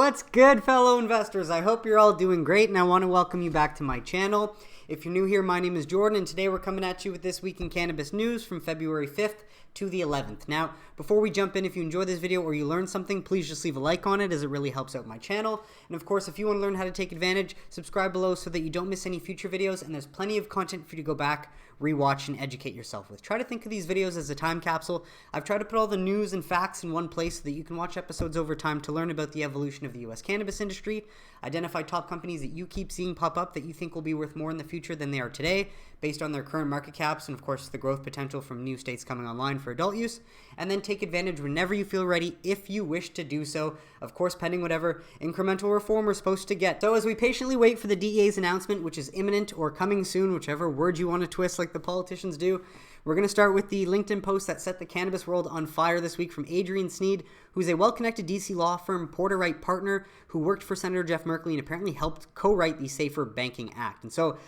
What's good, fellow investors? I hope you're all doing great, and I want to welcome you back to my channel. If you're new here, my name is Jordan, and today we're coming at you with This Week in Cannabis News from February 5th to the 11th. Now, before we jump in, if you enjoy this video or you learn something, please just leave a like on it as it really helps out my channel. And of course, if you want to learn how to take advantage, subscribe below so that you don't miss any future videos, and there's plenty of content for you to go back, rewatch, and educate yourself with. Try to think of these videos as a time capsule. I've tried to put all the news and facts in one place so that you can watch episodes over time to learn about the evolution of the US cannabis industry, identify top companies that you keep seeing pop up that you think will be worth more in the future than they are today, based on their current market caps and of course the growth potential from new states coming online for adult use, and then take advantage whenever you feel ready if you wish to do so, of course pending whatever incremental reform we're supposed to get. So as we patiently wait for the DEA's announcement, which is imminent or coming soon, whichever word you want to twist like the politicians do, we're going to start with the LinkedIn post that set the cannabis world on fire this week from Adrian Snead, who's a well-connected DC law firm Porter Wright partner who worked for Senator Jeff Merkley and apparently helped co-write the Safer Banking Act. And so,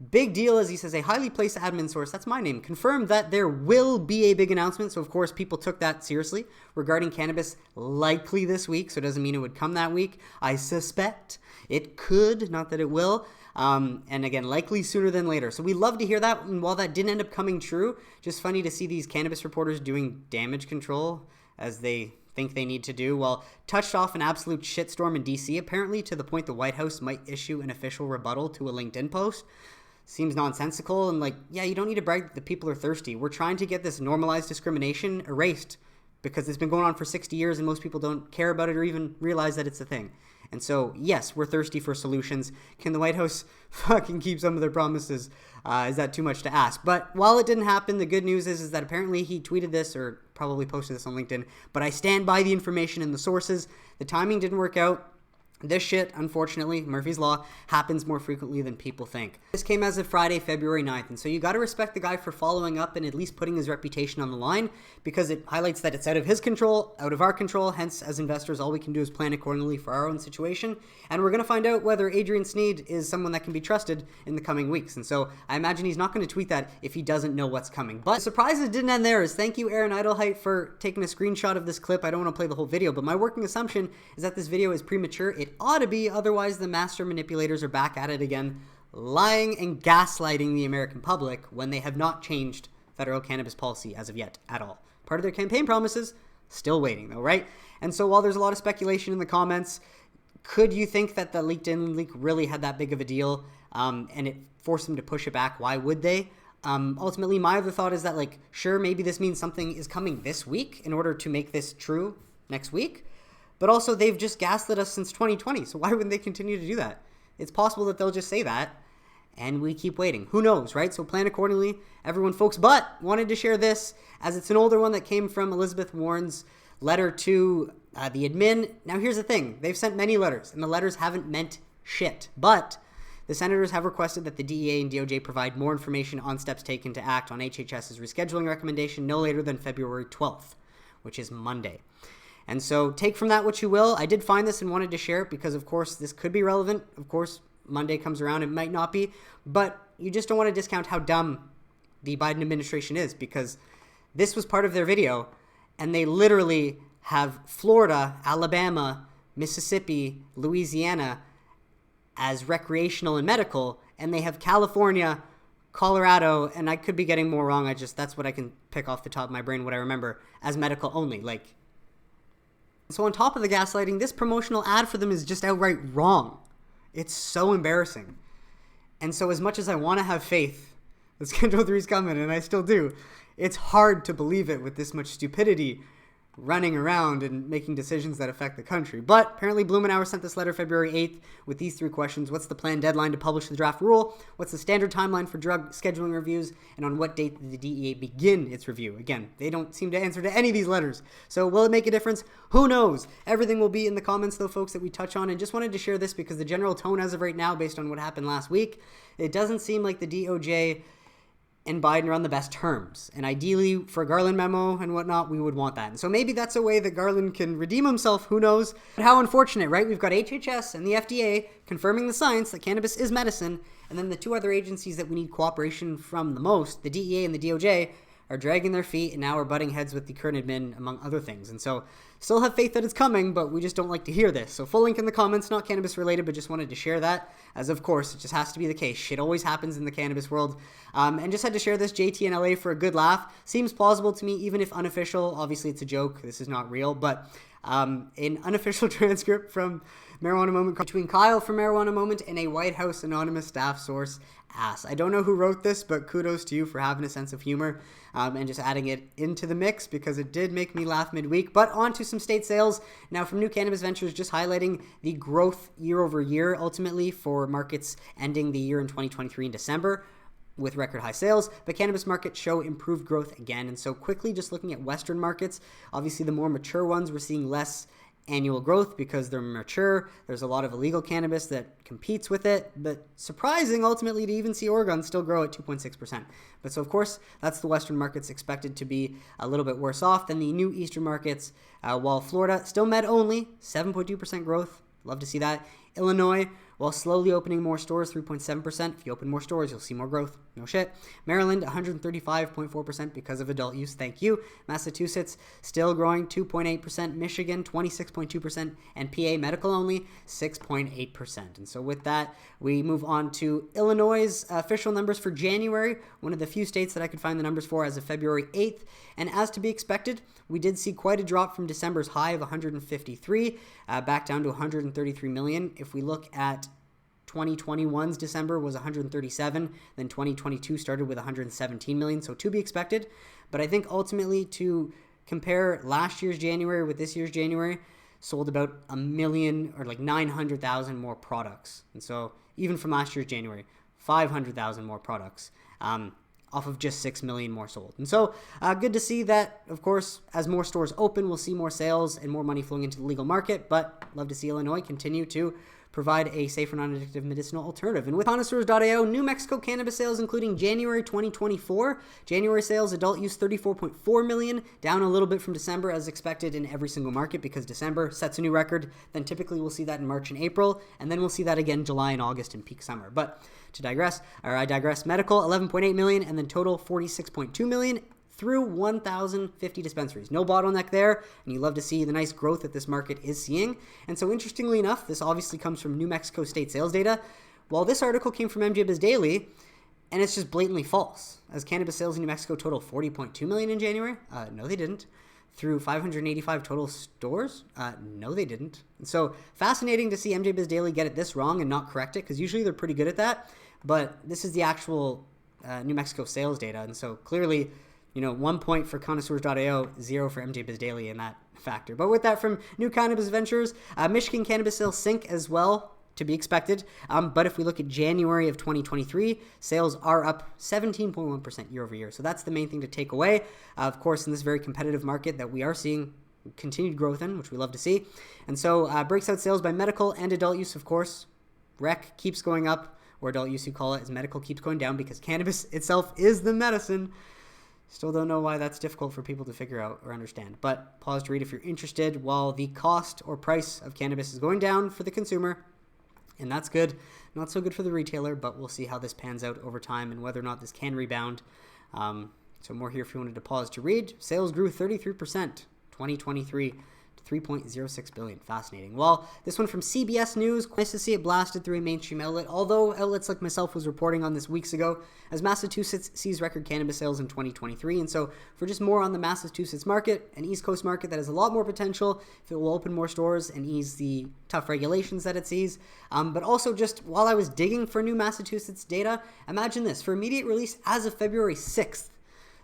big deal, as he says, a highly placed admin source, that's my name, confirmed that there will be a big announcement. So, of course, people took that seriously regarding cannabis likely this week. So, it doesn't mean it would come that week. I suspect it could, not that it will. And again, likely sooner than later. So we love to hear that. And while that didn't end up coming true, just funny to see these cannabis reporters doing damage control as they think they need to do. Well, touched off an absolute shitstorm in DC, apparently, to the point the White House might issue an official rebuttal to a LinkedIn post. Seems nonsensical. And like, yeah, you don't need to brag that the people are thirsty. We're trying to get this normalized discrimination erased because it's been going on for 60 years and most people don't care about it or even realize that it's a thing. And so, yes, we're thirsty for solutions. Can the White House fucking keep some of their promises? Is that too much to ask? But while it didn't happen, the good news is that apparently he tweeted this or probably posted this on LinkedIn, but I stand by the information and the sources. The timing didn't work out. This shit, unfortunately, Murphy's Law, happens more frequently than people think. This came as of Friday, February 9th, and so you gotta respect the guy for following up and at least putting his reputation on the line, because it highlights that it's out of his control, out of our control, hence, as investors, all we can do is plan accordingly for our own situation, and we're gonna find out whether Adrian Snead is someone that can be trusted in the coming weeks, and so I imagine he's not gonna tweet that if he doesn't know what's coming. But the surprises didn't end there, as thank you, Aaron Idlehite, for taking a screenshot of this clip. I don't wanna play the whole video, but my working assumption is that this video is premature. It ought to be, otherwise the master manipulators are back at it again, lying and gaslighting the American public when they have not changed federal cannabis policy as of yet at all. Part of their campaign promises, still waiting though, right? And so while there's a lot of speculation in the comments, could you think that the LinkedIn leak really had that big of a deal and it forced them to push it back? Why would they? Ultimately, my other thought is that, like, sure, maybe this means something is coming this week in order to make this true next week. But also, they've just gaslit us since 2020, so why wouldn't they continue to do that? It's possible that they'll just say that, and we keep waiting. Who knows, right? So plan accordingly, everyone, folks. But wanted to share this, as it's an older one that came from Elizabeth Warren's letter to the admin. Now, here's the thing. They've sent many letters, and the letters haven't meant shit. But the senators have requested that the DEA and DOJ provide more information on steps taken to act on HHS's rescheduling recommendation no later than February 12th, which is Monday. And so take from that what you will. I did find this and wanted to share it because, of course, this could be relevant. Of course, Monday comes around, it might not be. But you just don't want to discount how dumb the Biden administration is, because this was part of their video, and they literally have Florida, Alabama, Mississippi, Louisiana as recreational and medical, and they have California, Colorado, and I could be getting more wrong. That's what I can pick off the top of my brain, what I remember, as medical only. Like, so on top of the gaslighting, this promotional ad for them is just outright wrong. It's so embarrassing. And so as much as I want to have faith that Schedule 3 is coming, and I still do, it's hard to believe it with this much stupidity running around and making decisions that affect the country. But apparently Blumenauer sent this letter February 8th with these three questions. What's the planned deadline to publish the draft rule? What's the standard timeline for drug scheduling reviews? And on what date did the DEA begin its review? Again, they don't seem to answer to any of these letters. So will it make a difference? Who knows? Everything will be in the comments though, folks, that we touch on. And just wanted to share this because the general tone as of right now, based on what happened last week, it doesn't seem like the DOJ and Biden are on the best terms. And ideally, for a Garland memo and whatnot, we would want that. And so maybe that's a way that Garland can redeem himself. Who knows? But how unfortunate, right? We've got HHS and the FDA confirming the science that cannabis is medicine. And then the two other agencies that we need cooperation from the most, the DEA and the DOJ, are dragging their feet and now are butting heads with the current admin, among other things. And so still have faith that it's coming, but we just don't like to hear this. So full link in the comments, not cannabis related, but just wanted to share that, as of course, it just has to be the case. Shit always happens in the cannabis world. And just had to share this JT in LA for a good laugh. Seems plausible to me, even if unofficial. Obviously, it's a joke. This is not real, but an unofficial transcript from Marijuana Moment between Kyle from Marijuana Moment and a White House anonymous staff source ass. I don't know who wrote this, but kudos to you for having a sense of humor and just adding it into the mix, because it did make me laugh midweek. But on to some state sales. Now from New Cannabis Ventures, just highlighting the growth year over year ultimately for markets ending the year in 2023 in December with record high sales, but cannabis markets show improved growth again. And so quickly just looking at Western markets, obviously the more mature ones, we're seeing less annual growth because they're mature. There's a lot of illegal cannabis that competes with it, but surprising ultimately to even see Oregon still grow at 2.6%. But so of course, that's the Western markets expected to be a little bit worse off than the new Eastern markets, while Florida still med only, 7.2% growth. Love to see that. Illinois, while slowly opening more stores, 3.7%. If you open more stores, you'll see more growth. No shit. Maryland, 135.4% because of adult use. Thank you. Massachusetts, still growing, 2.8%. Michigan, 26.2%. And PA, medical only, 6.8%. And so with that, we move on to Illinois' official numbers for January, one of the few states that I could find the numbers for as of February 8th. And as to be expected, we did see quite a drop from December's high of 153, back down to 133 million. If we look at 2021's December was 137, then 2022 started with 117 million, so to be expected. But I think ultimately to compare last year's January with this year's January, sold about a million or like 900,000 more products. And so even from last year's January, 500,000 more products off of just 6 million more sold. And so good to see that, of course, as more stores open, we'll see more sales and more money flowing into the legal market. But love to see Illinois continue to provide a safer, non-addictive medicinal alternative. And with connoisseurs.io, New Mexico cannabis sales, including January 2024. January sales, adult use 34.4 million, down a little bit from December as expected in every single market because December sets a new record. Then typically we'll see that in March and April, and then we'll see that again July and August in peak summer. But I digress. Medical, 11.8 million, and then total 46.2 million. Through 1,050 dispensaries. No bottleneck there, and you love to see the nice growth that this market is seeing. And so interestingly enough, this obviously comes from New Mexico state sales data, while this article came from MJBizDaily, and it's just blatantly false, as cannabis sales in New Mexico total 40.2 million in January. No, they didn't. Through 585 total stores? No, they didn't. And so fascinating to see MJBizDaily get it this wrong and not correct it, because usually they're pretty good at that, but this is the actual New Mexico sales data, and so clearly, 1 point for connoisseurs.io, 0 for MJBizDaily in that factor. But with that, from New Cannabis Ventures, Michigan cannabis sales sink as well, to be expected. But if we look at January of 2023, sales are up 17.1% year over year. So that's the main thing to take away. Of course, in this very competitive market that we are seeing continued growth in, which we love to see. And so breaks out sales by medical and adult use, of course. Rec keeps going up, or adult use, you call it, as medical keeps going down because cannabis itself is the medicine. Still don't know why that's difficult for people to figure out or understand, but pause to read if you're interested. While the cost or price of cannabis is going down for the consumer, and that's good. Not so good for the retailer, but we'll see how this pans out over time and whether or not this can rebound. So more here if you wanted to pause to read. Sales grew 33%, 2023. 3.06 billion. Fascinating. Well, this one from CBS News. Nice to see it blasted through a mainstream outlet, although outlets like myself was reporting on this weeks ago, as Massachusetts sees record cannabis sales in 2023. And so for just more on the Massachusetts market, an East Coast market that has a lot more potential if it will open more stores and ease the tough regulations that it sees. But also just while I was digging for new Massachusetts data, imagine this. For immediate release as of February 6th,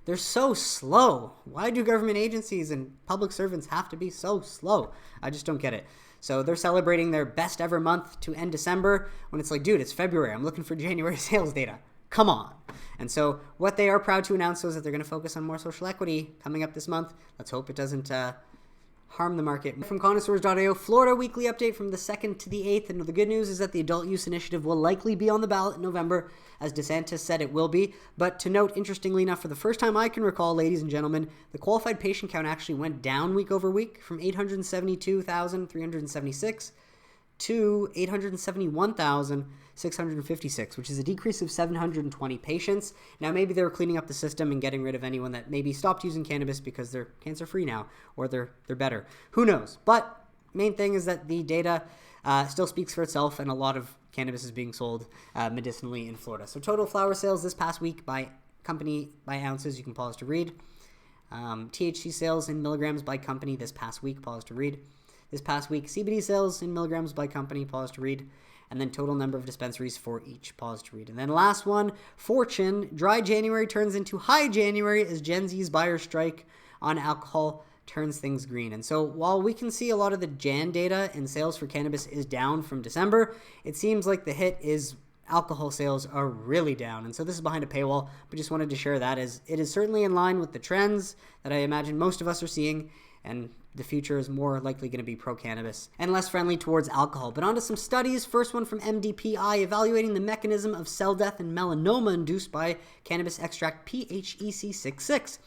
they're so slow. Why do government agencies and public servants have to be so slow? I just don't get it. So they're celebrating their best ever month to end December when it's like, dude, it's February. I'm looking for January sales data. Come on. And so what they are proud to announce is that they're going to focus on more social equity coming up this month. Let's hope it doesn't harm the market. From connoisseurs.io, Florida weekly update from the 2nd to the 8th. And the good news is that the adult use initiative will likely be on the ballot in November, as DeSantis said it will be. But to note, interestingly enough, for the first time I can recall, ladies and gentlemen, the qualified patient count actually went down week over week from 872,376 to 871,656, which is a decrease of 720 patients. Now, maybe they were cleaning up the system and getting rid of anyone that maybe stopped using cannabis because they're cancer-free now, or they're better. Who knows? But main thing is that the data still speaks for itself, and a lot of cannabis is being sold medicinally in Florida. So total flower sales this past week by company by ounces, you can pause to read. THC sales in milligrams by company this past week, pause to read. This past week, CBD sales in milligrams by company, pause to read. And then total number of dispensaries for each, pause to read. And then last one, Fortune, dry January turns into high January as Gen Z's buyer strike on alcohol turns things green. And so while we can see a lot of the Jan data and sales for cannabis is down from December, it seems like the hit is alcohol sales are really down. And so this is behind a paywall, but just wanted to share that as it is certainly in line with the trends that I imagine most of us are seeing, and the future is more likely going to be pro-cannabis and less friendly towards alcohol. But on to some studies. First one from MDPI, evaluating the mechanism of cell death and melanoma induced by cannabis extract PHEC66.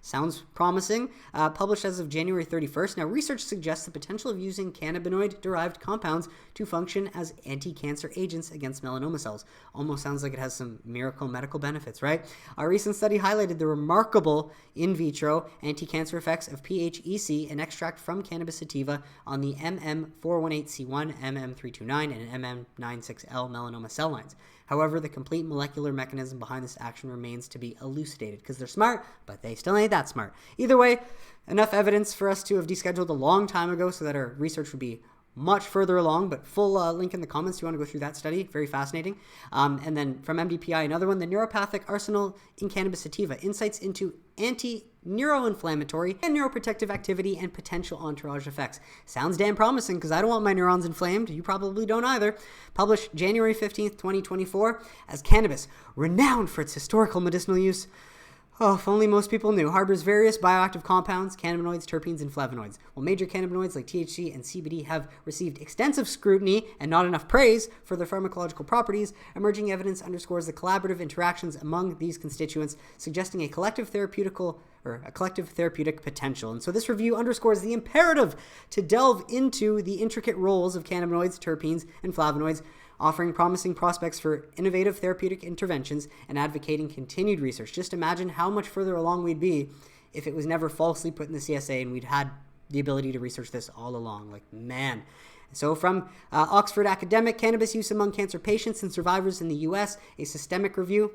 Sounds promising. Published as of January 31st. Now, research suggests the potential of using cannabinoid-derived compounds to function as anti-cancer agents against melanoma cells. Almost sounds like it has some miracle medical benefits, right? Our recent study highlighted the remarkable in vitro anti-cancer effects of PHEC, an extract from cannabis sativa, on the MM418C1, MM329, and MM96L melanoma cell lines. However, the complete molecular mechanism behind this action remains to be elucidated, because they're smart, but they still ain't that smart. Either way, enough evidence for us to have descheduled a long time ago so that our research would be much further along, but full link in the comments if you want to go through that study. Very fascinating. And then from MDPI, another one, the neuropathic arsenal in cannabis sativa, insights into anti-neuroinflammatory and neuroprotective activity and potential entourage effects. Sounds damn promising, because I don't want my neurons inflamed. You probably don't either. Published January 15th, 2024, as cannabis, renowned for its historical medicinal use. Oh, if only most people knew. Harbors various bioactive compounds, cannabinoids, terpenes, and flavonoids. While major cannabinoids like THC and CBD have received extensive scrutiny and not enough praise for their pharmacological properties, emerging evidence underscores the collaborative interactions among these constituents, suggesting a collective therapeutic potential. And so this review underscores the imperative to delve into the intricate roles of cannabinoids, terpenes, and flavonoids, offering promising prospects for innovative therapeutic interventions and advocating continued research. Just imagine how much further along we'd be if it was never falsely put in the CSA and we'd had the ability to research this all along. Like, man. So from Oxford Academic, Cannabis Use Among Cancer Patients and Survivors in the U.S., a systemic review.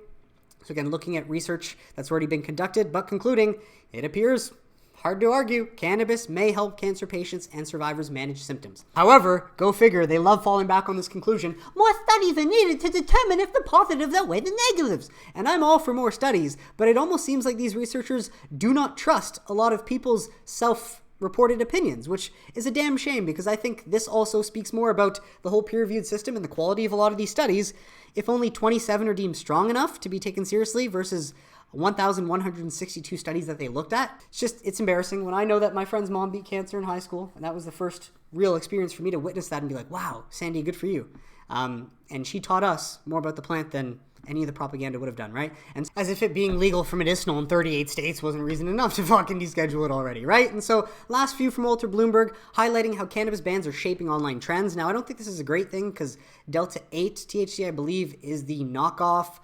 So again, looking at research that's already been conducted, but concluding, it appears, hard to argue, cannabis may help cancer patients and survivors manage symptoms. However, go figure, they love falling back on this conclusion. More studies are needed to determine if the positives outweigh the negatives. And I'm all for more studies, but it almost seems like these researchers do not trust a lot of people's self-reported opinions, which is a damn shame, because I think this also speaks more about the whole peer-reviewed system and the quality of a lot of these studies. If only 27 are deemed strong enough to be taken seriously versus 1,162 studies that they looked at. It's embarrassing when I know that my friend's mom beat cancer in high school, and that was the first real experience for me to witness that and be like, wow, Sandy, good for you. And she taught us more about the plant than any of the propaganda would have done, right? And as if it being legal for medicinal in 38 states wasn't reason enough to fucking deschedule it already, right? And so last few from Walter Bloomberg, highlighting how cannabis bans are shaping online trends. Now, I don't think this is a great thing, because Delta 8 THC, I believe, is the knockoff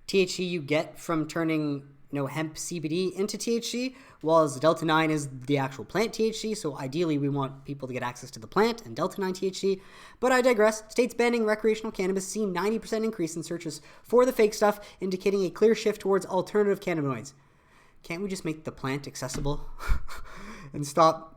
THC you get from turning hemp CBD into THC, while Delta 9 is the actual plant THC. So ideally, we want people to get access to the plant and Delta 9 THC. But I digress. States banning recreational cannabis see 90% increase in searches for the fake stuff, indicating a clear shift towards alternative cannabinoids. Can't we just make the plant accessible and stop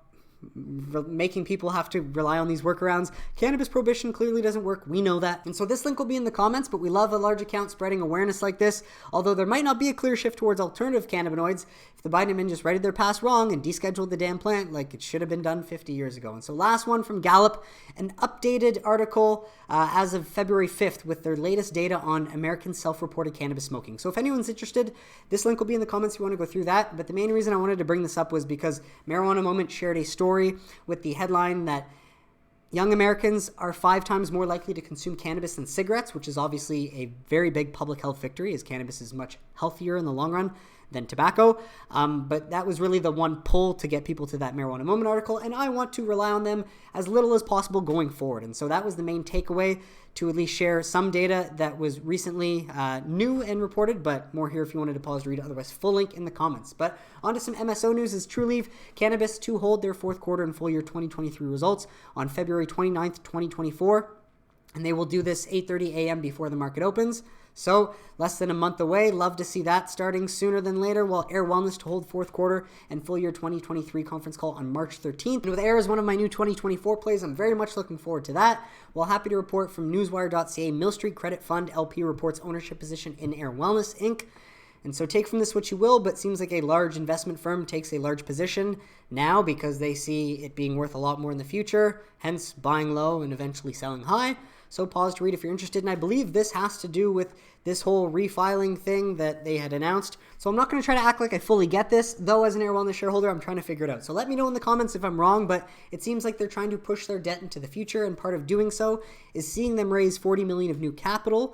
making people have to rely on these workarounds? Cannabis prohibition clearly doesn't work. We know that. And so this link will be in the comments, but we love a large account spreading awareness like this. Although there might not be a clear shift towards alternative cannabinoids if the Biden admin just righted their past wrong and descheduled the damn plant like it should have been done 50 years ago. And so last one from Gallop, an updated article as of February 5th with their latest data on American self-reported cannabis smoking. So if anyone's interested, this link will be in the comments if you want to go through that. But the main reason I wanted to bring this up was because Marijuana Moment shared a story with the headline that young Americans are 5 times more likely to consume cannabis than cigarettes, which is obviously a very big public health victory, as cannabis is much healthier in the long run than tobacco. But that was really the one pull to get people to that Marijuana Moment article, and I want to rely on them as little as possible going forward. And so that was the main takeaway, to at least share some data that was recently new and reported, but more here if you wanted to pause to read it. Otherwise, full link in the comments. But on to some MSO news is Trulieve Cannabis to hold their fourth quarter and full year 2023 results on February 29th, 2024. And they will do this 8:30 a.m. before the market opens. So less than a month away. Love to see that starting sooner than later. While Air Wellness to hold fourth quarter and full year 2023 conference call on March 13th. And with Air as one of my new 2024 plays, I'm very much looking forward to that. While happy to report from newswire.ca, Mill Street Credit Fund LP reports ownership position in Air Wellness Inc. And so take from this what you will, but seems like a large investment firm takes a large position now because they see it being worth a lot more in the future, hence buying low and eventually selling high. So pause to read if you're interested. And I believe this has to do with this whole refiling thing that they had announced. So I'm not going to try to act like I fully get this, though as an Air Wellness shareholder, I'm trying to figure it out. So let me know in the comments if I'm wrong, but it seems like they're trying to push their debt into the future, and part of doing so is seeing them raise $40 million of new capital,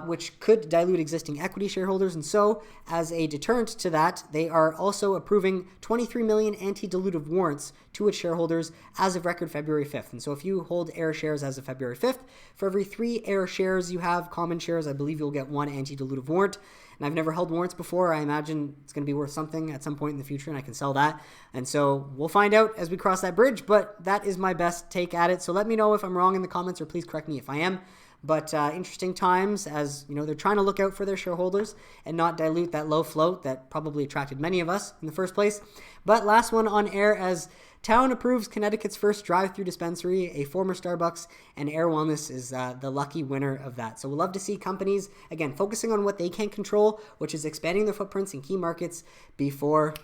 which could dilute existing equity shareholders. And so as a deterrent to that, they are also approving 23 million anti-dilutive warrants to its shareholders as of record February 5th. And so if you hold Air shares as of February 5th, for every 3 Air shares you have, common shares, I believe you'll get 1 anti-dilutive warrant. And I've never held warrants before. I imagine it's going to be worth something at some point in the future, and I can sell that. And so we'll find out as we cross that bridge, but that is my best take at it. So let me know if I'm wrong in the comments, or please correct me if I am. But interesting times, as you know, they're trying to look out for their shareholders and not dilute that low float that probably attracted many of us in the first place. But last one on Air, as Town approves Connecticut's first drive-through dispensary, a former Starbucks, and Air Wellness is the lucky winner of that. So we'll love to see companies, again, focusing on what they can control, which is expanding their footprints in key markets before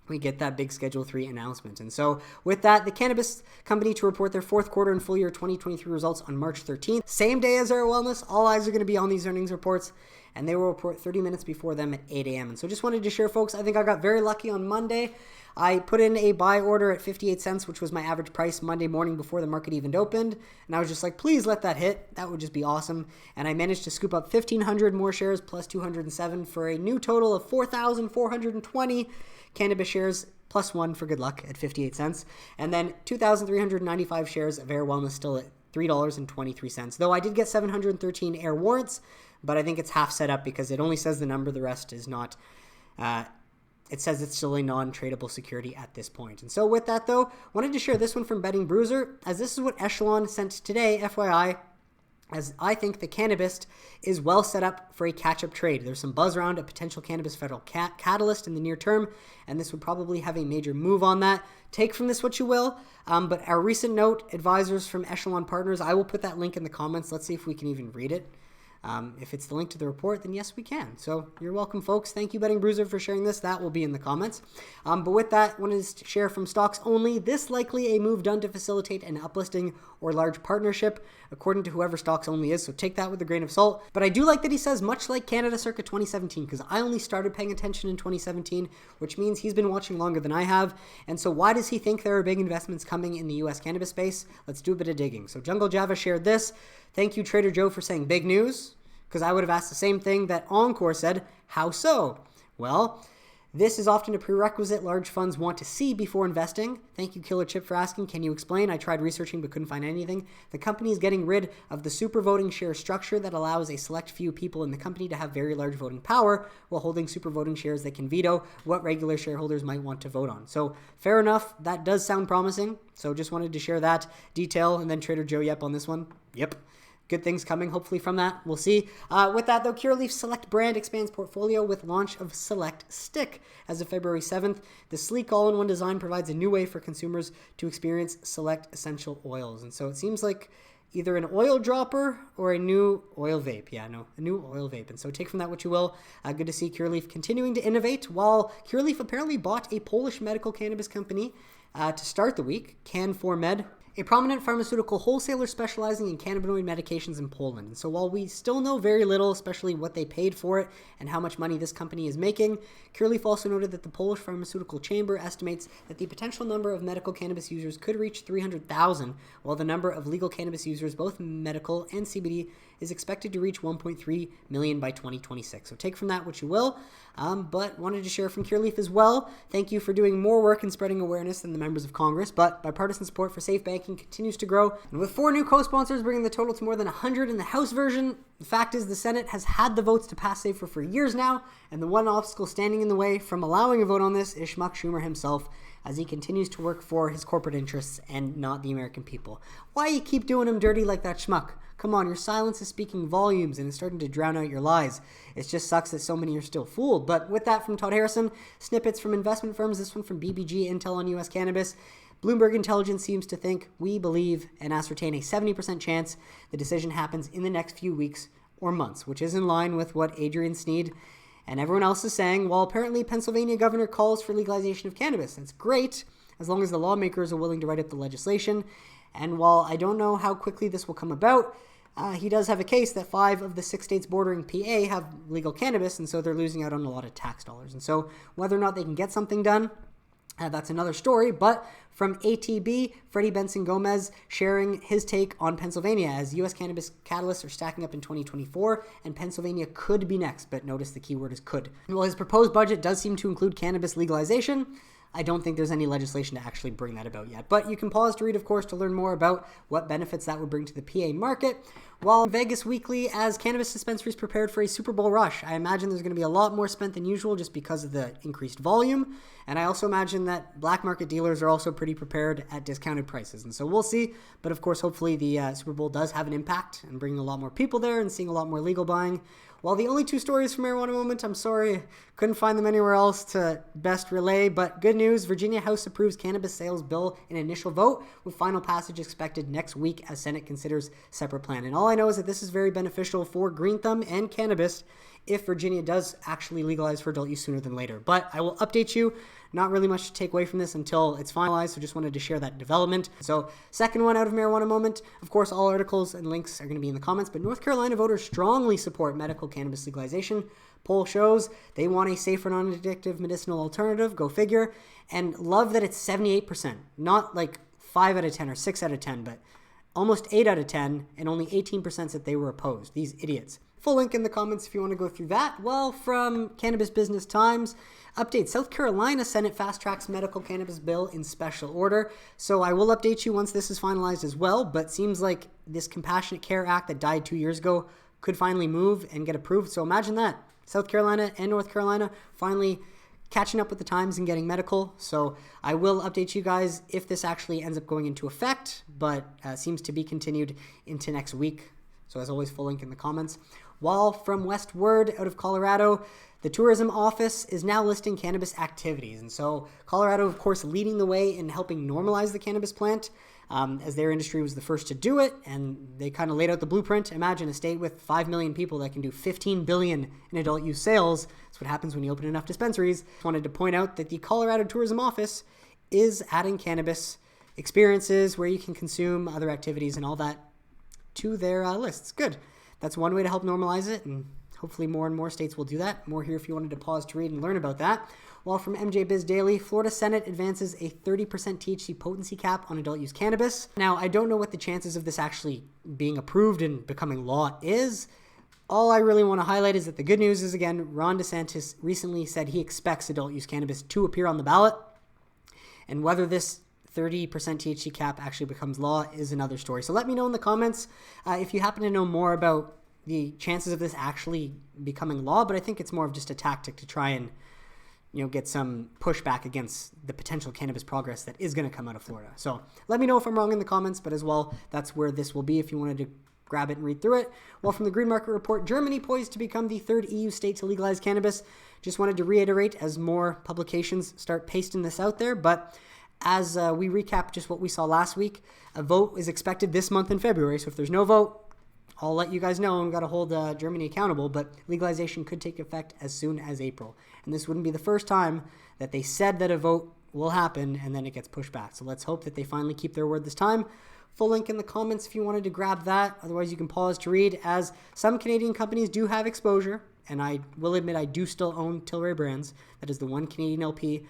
we get that big Schedule 3 announcement. And so with that, the cannabis company to report their fourth quarter and full year 2023 results on March 13th. Same day as Air Wellness, all eyes are going to be on these earnings reports, and they will report 30 minutes before them at 8 a.m. And so just wanted to share, folks, I think I got very lucky on Monday. I put in a buy order at 58 cents, which was my average price Monday morning before the market even opened. And I was just like, please let that hit. That would just be awesome. And I managed to scoop up 1,500 more shares plus 207 for a new total of 4,420 cannabis shares plus 1 for good luck at 58 cents. And then 2,395 shares of Air Wellness still at $3.23. Though I did get 713 Air warrants, but I think it's half set up because it only says the number. The rest is not. It says it's still a non-tradable security at this point. And so with that, though, wanted to share this one from Betting Bruiser, as this is what Echelon sent today, FYI, as I think the Cannabis is well set up for a catch-up trade. There's some buzz around a potential cannabis federal catalyst in the near term, and this would probably have a major move on that. Take from this what you will, but our recent note, advisors from Echelon Partners, I will put that link in the comments. Let's see if we can even read it. If it's the link to the report, then yes, we can. So you're welcome, folks. Thank you, Betting Bruiser, for sharing this. That will be in the comments. But with that, I wanted to share from Stocks Only, this likely a move done to facilitate an uplisting or large partnership, according to whoever Stocks Only is. So take that with a grain of salt. But I do like that he says, much like Canada circa 2017, because I only started paying attention in 2017, which means he's been watching longer than I have. And so why does he think there are big investments coming in the U.S. cannabis space? Let's do a bit of digging. So Jungle Java shared this. Thank you, Trader Joe, for saying big news, because I would have asked the same thing that Encore said. How so? Well, this is often a prerequisite large funds want to see before investing. Thank you, Killer Chip, for asking. Can you explain? I tried researching but couldn't find anything. The company is getting rid of the super voting share structure that allows a select few people in the company to have very large voting power while holding super voting shares that can veto what regular shareholders might want to vote on. So fair enough. That does sound promising. So just wanted to share that detail. And then Trader Joe, yep, on this one. Yep. Good things coming, hopefully, from that. We'll see. With that, though, Curaleaf Select brand expands portfolio with launch of Select Stiq. As of February 7th, the sleek all-in-one design provides a new way for consumers to experience select essential oils. And so it seems like either an oil dropper or a new oil vape. Yeah, no, a new oil vape. And so take from that what you will. Good to see Curaleaf continuing to innovate, while Curaleaf apparently bought a Polish medical cannabis company to start the week, Can4Med, a prominent pharmaceutical wholesaler specializing in cannabinoid medications in Poland. And so while we still know very little, especially what they paid for it and how much money this company is making, Curaleaf also noted that the Polish Pharmaceutical Chamber estimates that the potential number of medical cannabis users could reach 300,000, while the number of legal cannabis users, both medical and CBD, is expected to reach 1.3 million by 2026. So take from that what you will. but wanted to share from Curaleaf as well. Thank you for doing more work and spreading awareness than the members of Congress, but bipartisan support for safe banking continues to grow. And with 4 new co-sponsors bringing the total to more than 100 in the House version, the fact is the Senate has had the votes to pass SAFER for years now, and the one obstacle standing in the way from allowing a vote on this is Schmuck Schumer himself, as he continues to work for his corporate interests and not the American people. Why you keep doing him dirty like that, Schmuck? Come on, your silence is speaking volumes and it's starting to drown out your lies. It just sucks that so many are still fooled. But with that from Todd Harrison, snippets from investment firms, this one from BBG Intel on U.S. cannabis. Bloomberg Intelligence seems to think, we believe, and ascertain a 70% chance the decision happens in the next few weeks or months, which is in line with what Adrian, Snead, and everyone else is saying, while apparently Pennsylvania governor calls for legalization of cannabis. That's great, as long as the lawmakers are willing to write up the legislation. And while I don't know how quickly this will come about, he does have a case that 5 of the 6 states bordering PA have legal cannabis, and so they're losing out on a lot of tax dollars. And so whether or not they can get something done, that's another story. But from ATB, Freddie Benson Gomez sharing his take on Pennsylvania as U.S. cannabis catalysts are stacking up in 2024, and Pennsylvania could be next, but notice the key word is could. While his proposed budget does seem to include cannabis legalization, I don't think there's any legislation to actually bring that about yet. But you can pause to read, of course, to learn more about what benefits that would bring to the PA market. While Vegas Weekly, as cannabis dispensaries prepared for a Superbowl rush, I imagine there's going to be a lot more spent than usual just because of the increased volume. And I also imagine that black market dealers are also pretty prepared at discounted prices. And so we'll see. But of course, hopefully the Super Bowl does have an impact and bringing a lot more people there and seeing a lot more legal buying. While the only 2 stories from Marijuana Moment, I'm sorry, couldn't find them anywhere else to best relay, but good news, Virginia House approves cannabis sales bill in initial vote, with final passage expected next week as Senate considers separate plan. And all I know is that this is very beneficial for Green Thumb and cannabis if Virginia does actually legalize for adult use sooner than later. But I will update you. Not really much to take away from this until it's finalized, so just wanted to share that development. So, second one out of Marijuana Moment. Of course, all articles and links are going to be in the comments, but North Carolina voters strongly support medical cannabis legalization. Poll shows they want a safer, non-addictive medicinal alternative, go figure, and love that it's 78%, not like 5 out of 10 or 6 out of 10, but almost 8 out of 10, and only 18% said they were opposed. These idiots. Full link in the comments if you want to go through that. Well, from Cannabis Business Times, update, South Carolina Senate fast-tracks medical cannabis bill in special order. So I will update you once this is finalized as well, but seems like this Compassionate Care Act that died 2 years ago could finally move and get approved. So imagine that. South Carolina and North Carolina finally catching up with the times and getting medical. So I will update you guys if this actually ends up going into effect, but seems to be continued into next week. So as always, full link in the comments. While from Westward out of Colorado, the tourism office is now listing cannabis activities. And so Colorado, of course, leading the way in helping normalize the cannabis plant, as their industry was the first to do it. And they kind of laid out the blueprint. Imagine a state with 5 million people that can do $15 billion in adult use sales. That's what happens when you open enough dispensaries. Just wanted to point out that the Colorado tourism office is adding cannabis experiences where you can consume other activities and all that to their lists. Good. That's one way to help normalize it, and hopefully more and more states will do that. More here if you wanted to pause to read and learn about that. While from MJBizDaily, Florida Senate advances a 30% THC potency cap on adult use cannabis. Now, I don't know what the chances of this actually being approved and becoming law is. All I really want to highlight is that the good news is, again, Ron DeSantis recently said he expects adult use cannabis to appear on the ballot, and whether this 30% THC cap actually becomes law is another story. So let me know in the comments if you happen to know more about the chances of this actually becoming law, but I think it's more of just a tactic to try and, get some pushback against the potential cannabis progress that is going to come out of Florida. So let me know if I'm wrong in the comments, but as well, that's where this will be if you wanted to grab it and read through it. Well, from the Green Market Report, Germany poised to become the 3rd EU state to legalize cannabis. Just wanted to reiterate as more publications start pasting this out there, but as we recap just what we saw last week, a vote is expected this month in February. So if there's no vote, I'll let you guys know. I've got to hold Germany accountable, but legalization could take effect as soon as April. And this wouldn't be the first time that they said that a vote will happen and then it gets pushed back. So let's hope that they finally keep their word this time. Full link in the comments if you wanted to grab that. Otherwise, you can pause to read, as some Canadian companies do have exposure. And I will admit I do still own Tilray Brands. That is the one Canadian LP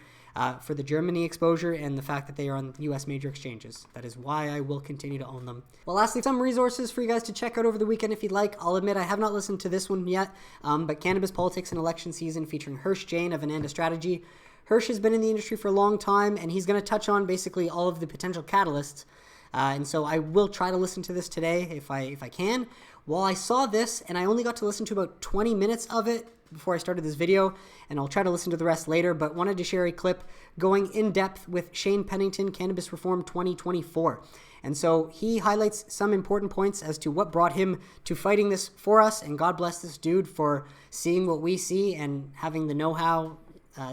for the Germany exposure and the fact that they are on U.S. major exchanges. That is why I will continue to own them. Well, lastly, some resources for you guys to check out over the weekend if you'd like. I'll admit I have not listened to this one yet, but Cannabis, Politics, and Election Season featuring Hirsh, Jain of Ananda Strategy. Hirsh has been in the industry for a long time, and he's going to touch on basically all of the potential catalysts. And so I will try to listen to this today if I can. Well, I saw this, and I only got to listen to about 20 minutes of it before I started this video, and I'll try to listen to the rest later, but wanted to share a clip going in depth with Shane Pennington, Cannabis Reform 2024. And so he highlights some important points as to what brought him to fighting this for us, and God bless this dude for seeing what we see and having the know-how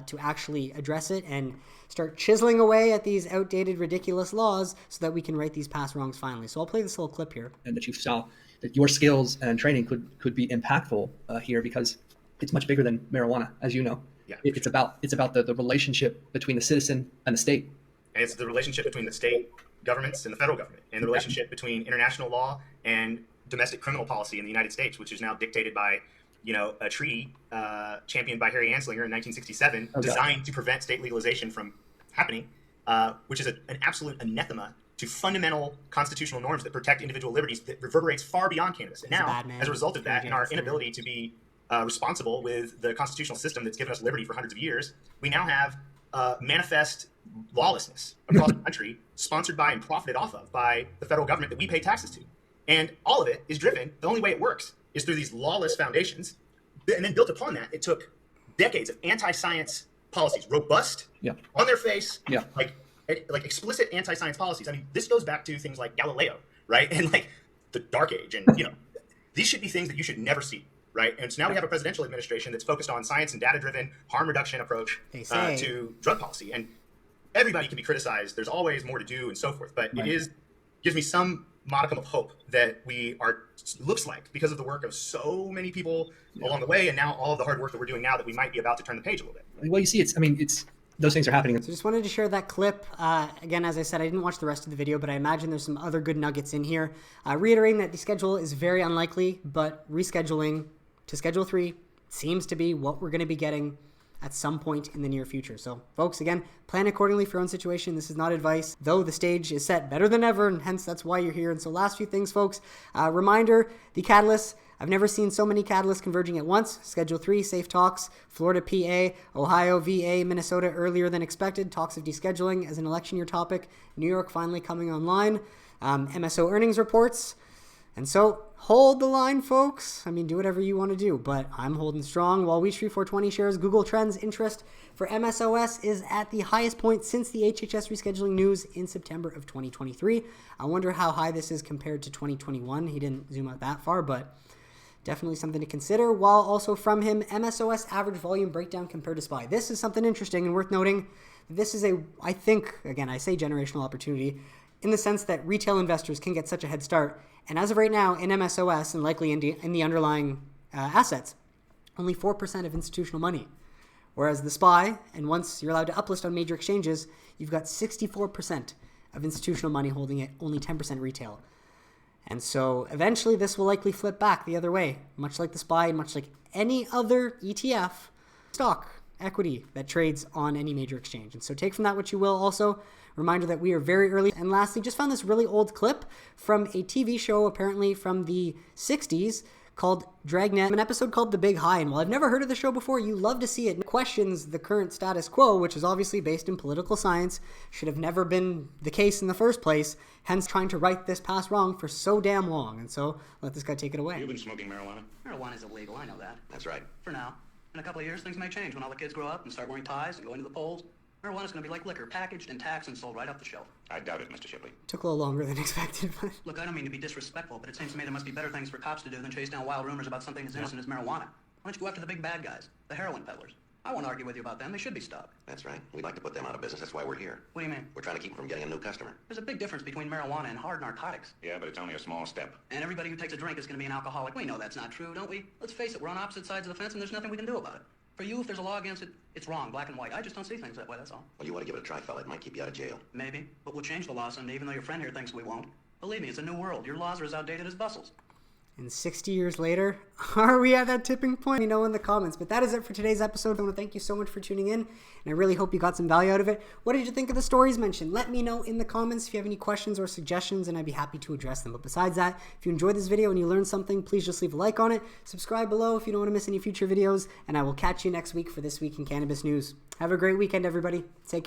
to actually address it and start chiseling away at these outdated, ridiculous laws so that we can right these past wrongs finally. So I'll play this little clip here. And that you saw that your skills and training could be impactful here, because it's much bigger than marijuana, as you know. Yeah, it's about the relationship between the citizen and the state. And it's the relationship between the state governments and the federal government, and the relationship between international law and domestic criminal policy in the United States, which is now dictated by, a treaty championed by Harry Anslinger in 1967, designed to prevent state legalization from happening, which is an absolute anathema to fundamental constitutional norms that protect individual liberties that reverberates far beyond cannabis. And now, as a result of that, and our inability to be responsible with the constitutional system that's given us liberty for hundreds of years, we now have manifest lawlessness across the country, sponsored by and profited off of by the federal government that we pay taxes to. And all of it is driven, the only way it works is through these lawless foundations. And then built upon that, it took decades of anti-science policies, robust, on their face, like explicit anti-science policies. I mean, this goes back to things like Galileo, right? And like the Dark Age. And, these should be things that you should never see. Right. And so now we have a presidential administration that's focused on science and data-driven harm reduction approach to drug policy. And everybody can be criticized. There's always more to do and so forth. But it gives me some modicum of hope that looks like, because of the work of so many people along the way, and now all of the hard work that we're doing now, that we might be about to turn the page a little bit. Well, you see, it's those things are happening. So just wanted to share that clip. Again, as I said, I didn't watch the rest of the video, but I imagine there's some other good nuggets in here. Reiterating that the schedule is very unlikely, but rescheduling to Schedule 3 seems to be what we're going to be getting at some point in the near future. So, folks, again, plan accordingly for your own situation. This is not advice, though the stage is set better than ever, and hence that's why you're here. And so last few things, folks. Reminder, the catalysts. I've never seen so many catalysts converging at once. Schedule 3, safe talks. Florida, PA, Ohio, VA, Minnesota earlier than expected. Talks of descheduling as an election year topic. New York finally coming online. MSO earnings reports. And so, hold the line, folks. I mean, do whatever you want to do, but I'm holding strong. While Wheatstreet 420 shares Google Trends interest for MSOS is at the highest point since the HHS rescheduling news in September of 2023. I wonder how high this is compared to 2021. He didn't zoom out that far, but definitely something to consider. While also from him, MSOS average volume breakdown compared to SPY. This is something interesting and worth noting. This is I think, again, I say generational opportunity, in the sense that retail investors can get such a head start. And as of right now, in MSOS and likely in the underlying assets, only 4% of institutional money. Whereas the SPY, and once you're allowed to uplist on major exchanges, you've got 64% of institutional money holding it, only 10% retail. And so eventually this will likely flip back the other way, much like the SPY and much like any other ETF, stock, equity that trades on any major exchange. And so take from that what you will. Also, reminder that we are very early. And lastly, just found this really old clip from a TV show apparently from the 60s called Dragnet, an episode called The Big High. And while I've never heard of the show before, you love to see it. It questions the current status quo, which is obviously based in political science, should have never been the case in the first place, hence trying to right this past wrong for so damn long. And so let this guy take it away. You've been smoking marijuana? Marijuana is illegal, I know that. That's right. For now. In a couple of years, things may change when all the kids grow up and start wearing ties and going to the polls. Marijuana's going to be like liquor, packaged and taxed and sold right off the shelf. I doubt it, Mr. Shipley. Took a little longer than expected, but... Look, I don't mean to be disrespectful, but it seems to me there must be better things for cops to do than chase down wild rumors about something as innocent as marijuana. Why don't you go after the big bad guys, the heroin peddlers? I won't argue with you about them. They should be stopped. That's right. We'd like to put them out of business. That's why we're here. What do you mean? We're trying to keep them from getting a new customer. There's a big difference between marijuana and hard narcotics. Yeah, but it's only a small step. And everybody who takes a drink is going to be an alcoholic. We know that's not true, don't we? Let's face it, we're on opposite sides of the fence and there's nothing we can do about it. For you, if there's a law against it, it's wrong, black and white. I just don't see things that way, that's all. Well, you want to give it a try, fella. It might keep you out of jail. Maybe, but we'll change the law someday, even though your friend here thinks we won't. Believe me, it's a new world. Your laws are as outdated as Bustle's. And 60 years later, are we at that tipping point? Let me know in the comments. But that is it for today's episode. I want to thank you so much for tuning in, and I really hope you got some value out of it. What did you think of the stories mentioned? Let me know in the comments if you have any questions or suggestions, and I'd be happy to address them. But besides that, if you enjoyed this video and you learned something, please just leave a like on it. Subscribe below if you don't want to miss any future videos, and I will catch you next week for This Week in Cannabis News. Have a great weekend, everybody. Take care.